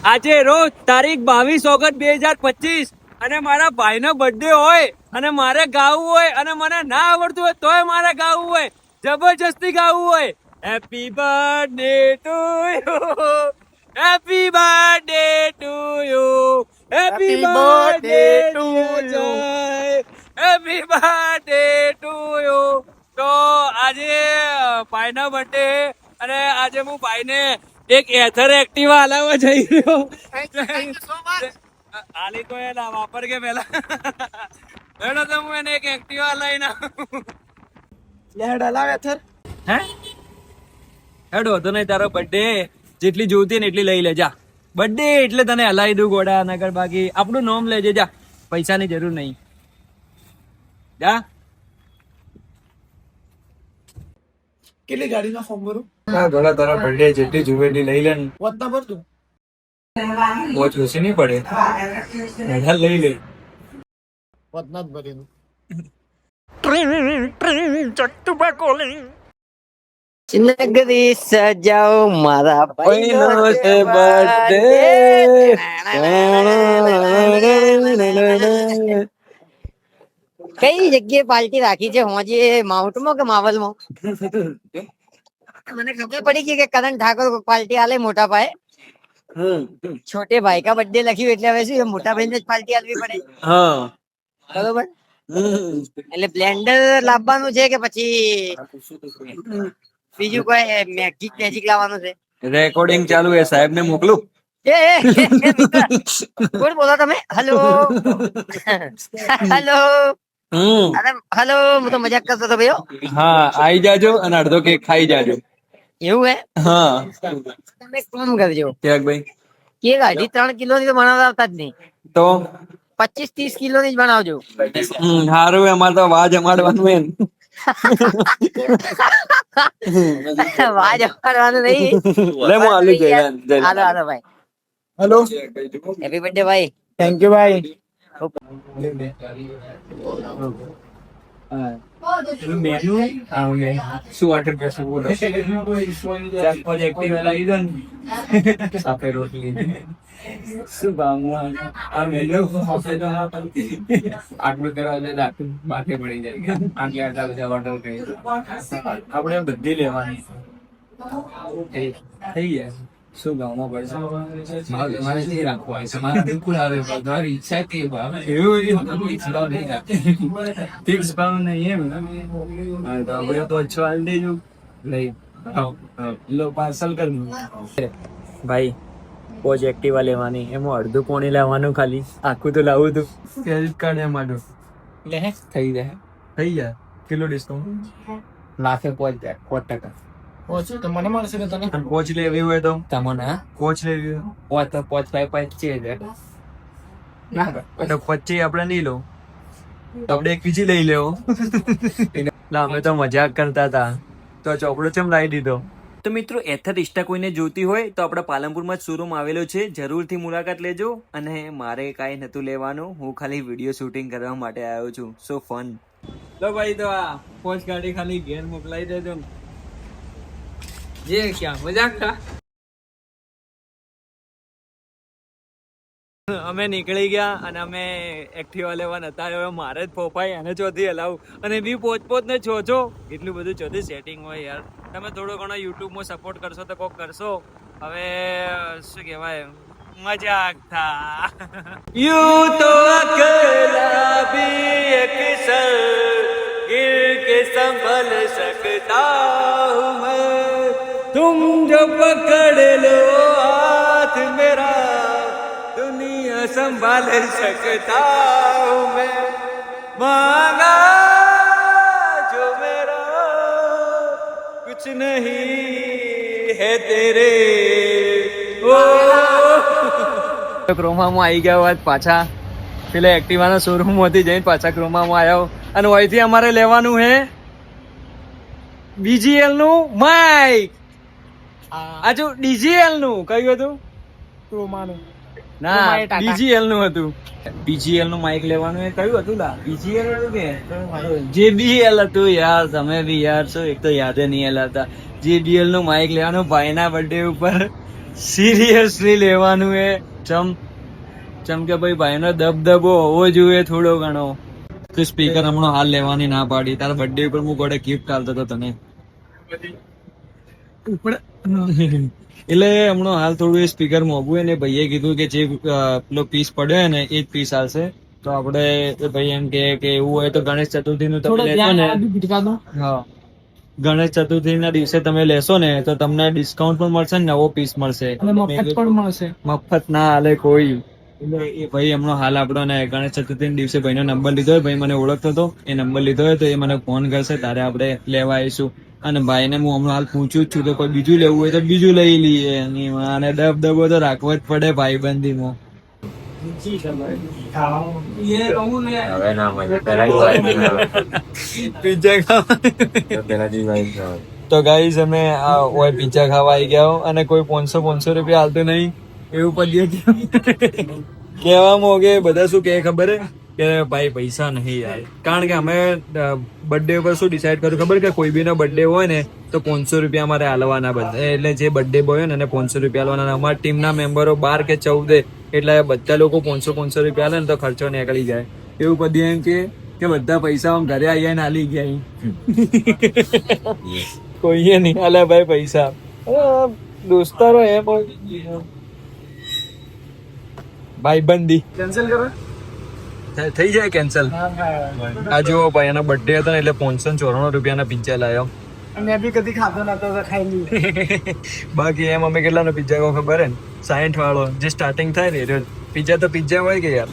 આજે રોજ તારીખ 22 ઓગસ્ટ 2025 અને મારા ભાઈનો બર્થડે હોય અને મારે ગાવું હોય અને મને ના આવડતું હોય તોય મારે ગાવું હોય, જબરજસ્તી ગાવું હોય. Happy birthday to you, happy birthday to you, happy birthday to you, happy birthday to you. તો આજે ભાઈનો બર્થડે અને આજે હું ભાઈને એક એથર એક્ટિવા હલાવવા જઈ રહ્યો. હાલી તો એના વાપર કે પેલા હેડો તો હું એને એક એક્ટિવા લઈને લેડ હલાવ એથર. હે હેડો તો નહીં, તારો બર્થડે જેટલી જોતી ને એટલી લઈ લેજા. બર્થડે એટલે તને હલાવી દઉં ગોડા, નગર બાકી આપણું નામ લેજે જા, પૈસાની જરૂર નહીં. જા. કેટલી ગાડીનો ફોર્મ ભરું? હા ગોડા, તારા બર્થડે જેટલી જુએ એટલી લઈ લે ને. વધતા ભરતું બહુ ખુશી નહીં પડે, લઈ લે. વધના જ ભરેલું. નગરી સજાઓ મારા ભાઈનો છે બર્થડે. કઈ જગ્યાએ પાર્ટી રાખી છે? હોજે માઉન્ટમાં કે માવલમાં? મને ખબર પડી ગઈ કે કરણ ઠાકોર પાર્ટી આલે મોટા ભાઈ. છોટે ભાઈ કા બર્થડે લખ્યું એટલે હવે શું મોટા ભાઈ ને જ પાર્ટી આલવી પડે. હા બરોબર. એટલે બ્લેન્ડર લાવવાનું છે કે પછી બીજું કોઈ મેજિક લાવવાનું છે? રેકોર્ડિંગ ચાલુ છે, સાહેબ ને મોકલું. કોણ બોલો તમે? હલો હલો અરે હલો, હું તો મજાક કરતો હતો ભાઈઓ. હા આઈ જાજો અને અડધો કેક ખાઈ જાજો. એવું હે? હા તમે એક કામ કરજો, ક્યાંક ભાઈ કેક 2.5-3 કિલો ની તો બનાવતા આવતા જ નહીં, તો 25-30 કિલો ની જ બનાવજો. સારું, અમારે તો વાજ અમાડવાનું એમ. વાજ અપાડવાનું નહીં. લે હું આલુ જઈ હાલો હાલો ભાઈ, હેલો, હેપી બર્થડે ભાઈ. થેન્ક યુ ભાઈ. શું વાટર કરશું બોલો? શું ભાવમાં આટલું કરવા બાકી પડી જાય. આટલા બધા ઓર્ડર કરી આપણે બધી લેવાની થઈ જાય. શું ગામમાં પડશે મારે નહીં રાખવા છે, મારે બિલકુલ આવે તમારી ઈચ્છા કે ભાવ એવું ફિક્સ ભાવ નહીં રાખે. ફિક્સ ભાવ નહીં એમ તો આપણે તો ઓછો હાલ દેજો. લઈ લો પાર્સલ કરી ભાઈ. પોચ એક્ટિવા લેવાની, એમાં અડધું કોણી લેવાનું, ખાલી આખું તો લાવું તું. ક્રેડિટ કાર્ડ એમાં લે થઈ જાય. કેટલો ડિસ્કાઉન્ટ? લાખે 5% ઓછું તો મને મળશે ને તને? કોચ લેવી હોય તો તમને કોચ લેવી હોય તો 5-5 ના તો 25 આપણે નહીં લો, આપણે એક બીજી લઈ લેવો. અમે તો મજાક કરતા હતા તો ચોપડો ચમ લાવી દીધો. તો મિત્રો એથર ઇસ્ટા કોઈને જોતી હોય તો આપણા પાલનપુરમાં જ શોરૂમ આવેલો છે, જરૂરથી મુલાકાત લેજો. અને મારે કાંઈ નતું લેવાનું, હું ખાલી વિડીયો શૂટિંગ કરવા માટે આવ્યો છું. સો ફન. લો ભાઈ, તો આ પોચ ગાડી ખાલી ઘેર મોકલાઈ દેજો ને. જે ક્યાં મજાક થા. અમે નીકળી ગયા અને અમે એક્ટિવા લેવા નતા. હવે મારે જ પોપાય અને ચોથી હલાવું અને બી પોચ ને છો એટલું બધું ચોથી સેટિંગ હોય યાર. તમે થોડો ઘણો યુટ્યુબમાં સપોર્ટ કરશો તો કોક કરશો. હવે શું કહેવાય, મજાક થા. યુ તો અકેલા ભી અક્સર गिर के संभल सकता हूँ मैं, तुम जो पकड़ लो हाथ मेरा दुनिया संभाल सकता हूँ मैं, मांगा जो मेरा कुछ नहीं है तेरे. ક્રોમામાં આવી ગયા વાત પાછા પેલા એક્ટિવાના શોરૂમ માંથી જઈને પાછા ક્રોમામાં આવ્યો અને અહીંથી અમારે લેવાનું હે બીજીએલ નું માઇક. આ જો ડીજીએલ નું કયું હતું? ક્રોમાનું ના, બીજીએલ નું હતું. બીજીએલ નું માઇક લેવાનું એ કયું હતું? લા બીજીએલ હતું કે જેબીએલ હતું? યાર તમે બી યાર છો, એક તો યાદ નહીં હલાવતા. જેબીએલ નું માઇક લેવાનું ભાઈના બર્થડે ઉપર સિરિયસલી લેવાનું એ ચમ કે ભાઈનો દબદબો હોવો જોઈએ થોડો ઘણો. તો સ્પીકર હમણાં હાલ લેવાની ના પાડી. તારા બર્થડે ઉપર હું ગોળે ગિફ્ટ આલતો હતો તને. એટલે હમણાં હાલ થોડું એ સ્પીકર મોંઘું ને ભાઈએ કીધું કે જે પેલો પીસ પડ્યો ને એ જ પીસ આવશે. તો આપણે ભાઈ એમ કે એવું હોય તો ગણેશ ચતુર્થી નું તમે લેશો ને, હા ગણેશ ચતુર્થી ના દિવસે તમે લેશો ને તો તમને ડિસ્કાઉન્ટ પણ મળશે ને નવો પીસ મળશે. મફત પણ મળશે. મફત ના હાલે કોઈ. એટલે એ ભાઈ હમણાં હાલ આપણો ને ગણેશ ચતુર્થી ના દિવસે ભાઈનો નંબર લીધો હોય, ભાઈ મને ઓળખતો હતો, એ નંબર લીધો હોય તો એ મને ફોન કરશે, તારે આપણે લેવા આવીશું. અને ભાઈને હું હમણાં હાલ પૂછું જ છું તો કોઈ બીજું લેવું હોય તો બીજું લઈ લઈએ. અને દબદબો તો રાખવો જ પડે ભાઈબંધીમાં. પિઝા ખાવા તો ગાઈસ અમે ઓય પિઝા ખાવા આવી ગયા હો, અને કોઈ 500 રૂપિયા હાલતું નહીં એવું પડીએ કેવા મોગે. બધા શું કે ખબર હે કે ભાઈ પૈસા નહીં યાર. કારણ કે અમે બર્થડે ઉપર શું ડિસાઈડ કર્યું ખબર કે કોઈ બી નો બર્થડે હોય ને તો 500 રૂપિયા અમારે હાલવાના બધા. એટલે જે બર્થડે બોય હોય ને એને 500 રૂપિયા હાલવાના. અમારા ટીમના મેમ્બરો 12 કે 14 એટલે બધા લોકો 500 રૂપિયા હાલે ને તો ખર્ચો નીકળી જાય. એવું બધી એમ કે બધા પૈસા આમ ઘરે આવીને હાલી ગયા. કોઈએ નહીં હાલે ભાઈ પૈસા. દોસ્તારો એમ ભાઈબંધી કેન્સલ કરો. થઈ જાય કેન્સલ. આ જો ભાઈ એનો બર્થડે હતો ને એટલે 594 રૂપિયાના પિઝા લાવ્યો. મેં બી કદી ખાધો નતો તો ખાઈ લીધું. બાકી એમ અમે કેટલાનો પિઝા કહો ખબર હે ને? 60 વાળો જે સ્ટાર્ટિંગ થાય ને એ પિઝા તો પિઝા હોય કે યાર.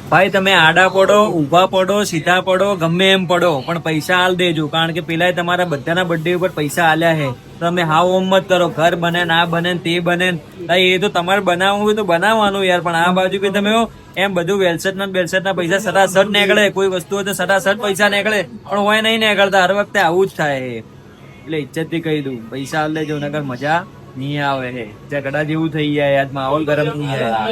ભાઈ તમે આડા પડો, ઊભા પડો, સીધા પડો, ગમે એમ પડો પણ પૈસા હાલ દેજો. કારણ કે પેલા તમારા બધાના બર્થડે ઉપર પૈસા આલ્યા છે. તમે હાવ ઓમ મત કરો, ઘર બને ને આ બને તે બને. એ તો તમારે બનાવવું હોય તો બનાવવાનું યાર. પણ આ બાજુ બી તમે એમ બધું વેલસેટ ના પૈસા સરાસર નીકળે. કોઈ વસ્તુ હોય તો સરાસર પૈસા નીકળે, પણ હોય નહીં નીકળતા. હર વખતે આવું જ થાય. એટલે ઇજ્જત થી કહી દઉં, પૈસા હાલ દેજો નકર મજા નહીં આવે. ઝઘડા જેવું થઈ જાય, આજ માહોલ ગરમ નહીં જાય.